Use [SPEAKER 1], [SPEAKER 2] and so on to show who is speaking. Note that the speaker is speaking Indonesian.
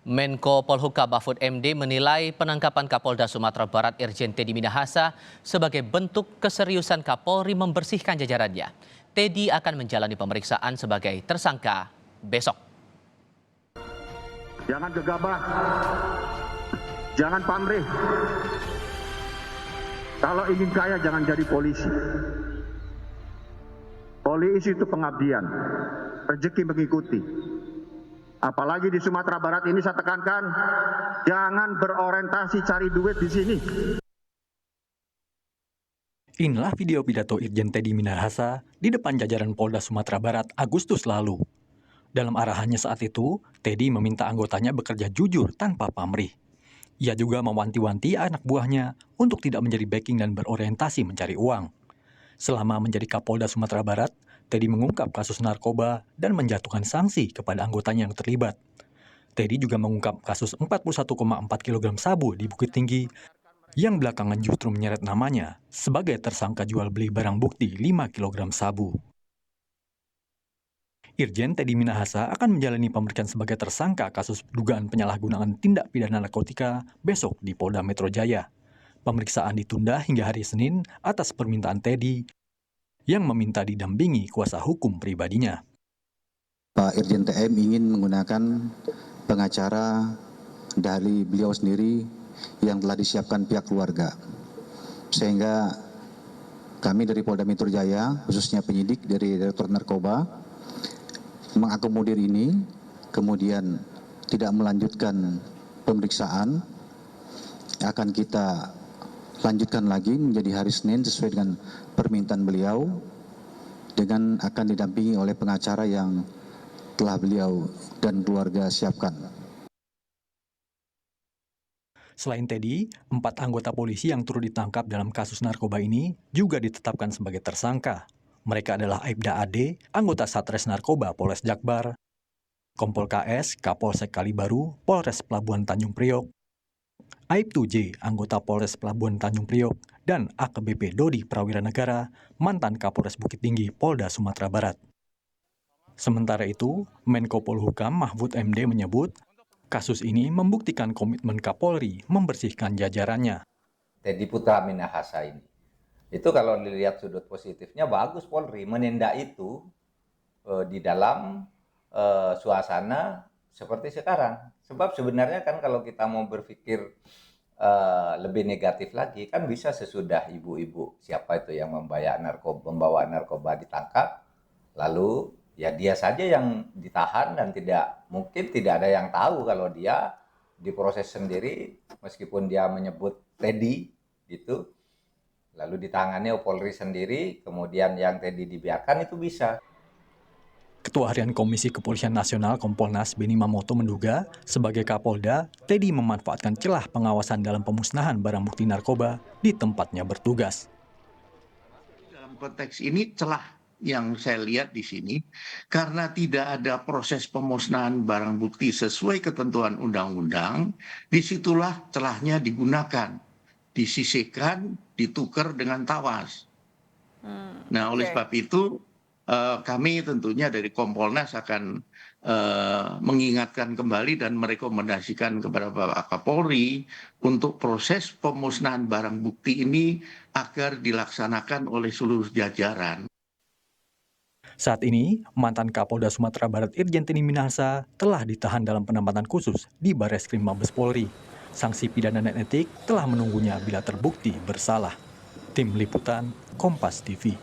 [SPEAKER 1] Menko Polhukam Mahfud MD menilai penangkapan Kapolda Sumatera Barat Irjen Teddy Minahasa sebagai bentuk keseriusan Kapolri membersihkan jajarannya. Teddy akan menjalani pemeriksaan sebagai tersangka besok.
[SPEAKER 2] Jangan gegabah, jangan pamrih. Kalau ingin kaya jangan jadi polisi. Polisi itu pengabdian, rezeki mengikuti. Apalagi di Sumatera Barat ini saya tekankan, jangan berorientasi cari duit di sini.
[SPEAKER 3] Inilah video pidato Irjen Teddy Minahasa di depan jajaran Polda Sumatera Barat Agustus lalu. Dalam arahannya saat itu, Teddy meminta anggotanya bekerja jujur tanpa pamrih. Ia juga mewanti-wanti anak buahnya untuk tidak menjadi backing dan berorientasi mencari uang. Selama menjadi Kapolda Sumatera Barat, Teddy mengungkap kasus narkoba dan menjatuhkan sanksi kepada anggotanya yang terlibat. Teddy juga mengungkap kasus 41,4 kg sabu di Bukit Tinggi yang belakangan justru menyeret namanya sebagai tersangka jual beli barang bukti 5 kg sabu. Irjen Teddy Minahasa akan menjalani pemeriksaan sebagai tersangka kasus dugaan penyalahgunaan tindak pidana narkotika besok di Polda Metro Jaya. Pemeriksaan ditunda hingga hari Senin atas permintaan Teddy yang meminta didampingi kuasa hukum pribadinya.
[SPEAKER 4] Pak Irjen TM ingin menggunakan pengacara dari beliau sendiri yang telah disiapkan pihak keluarga. Sehingga kami dari Polda Metro Jaya, khususnya penyidik dari Direktur Narkoba, mengakomodir ini, kemudian tidak melanjutkan pemeriksaan, akan kita lanjutkan lagi menjadi hari Senin sesuai dengan permintaan beliau, dengan akan didampingi oleh pengacara yang telah beliau dan keluarga siapkan.
[SPEAKER 3] Selain Teddy, 4 anggota polisi yang turut ditangkap dalam kasus narkoba ini juga ditetapkan sebagai tersangka. Mereka adalah Aibda Ade, anggota Satres Narkoba Polres Jakbar, Kompol KS, Kapolsek Kalibaru, Polres Pelabuhan Tanjung Priok, Aibtu J, anggota Polres Pelabuhan Tanjung Priok, dan AKBP Dodi Prawira Negara, mantan Kapolres Bukit Tinggi, Polda Sumatera Barat. Sementara itu, Menko Polhukam Mahfud MD menyebut, kasus ini membuktikan komitmen Kapolri membersihkan jajarannya.
[SPEAKER 5] Teddy Putra Minahasa ini, itu kalau dilihat sudut positifnya bagus Polri menindak itu di dalam suasana seperti sekarang. Sebab sebenarnya kan kalau kita mau berpikir lebih negatif lagi, kan bisa sesudah ibu-ibu siapa itu yang membawa narkoba ditangkap, lalu ya dia saja yang ditahan dan mungkin tidak ada yang tahu kalau dia diproses sendiri meskipun dia menyebut Teddy gitu, lalu ditangani Polri sendiri, kemudian yang Teddy dibiarkan itu bisa.
[SPEAKER 3] Ketua Harian Komisi Kepolisian Nasional Kompolnas Beni Mamoto menduga, sebagai Kapolda, Teddy memanfaatkan celah pengawasan dalam pemusnahan barang bukti narkoba di tempatnya bertugas.
[SPEAKER 6] Dalam konteks ini celah yang saya lihat di sini, karena tidak ada proses pemusnahan barang bukti sesuai ketentuan undang-undang, disitulah celahnya digunakan, disisihkan, ditukar dengan tawas. Nah, oleh sebab itu, kami tentunya dari Kompolnas akan mengingatkan kembali dan merekomendasikan kepada Bapak Kapolri untuk proses pemusnahan barang bukti ini agar dilaksanakan oleh seluruh jajaran.
[SPEAKER 3] Saat ini, mantan Kapolda Sumatera Barat Irjen Teddy Minahasa telah ditahan dalam penempatan khusus di Barreskrim Mabes Polri. Sanksi pidana dan etik telah menunggunya bila terbukti bersalah. Tim Liputan, Kompas TV.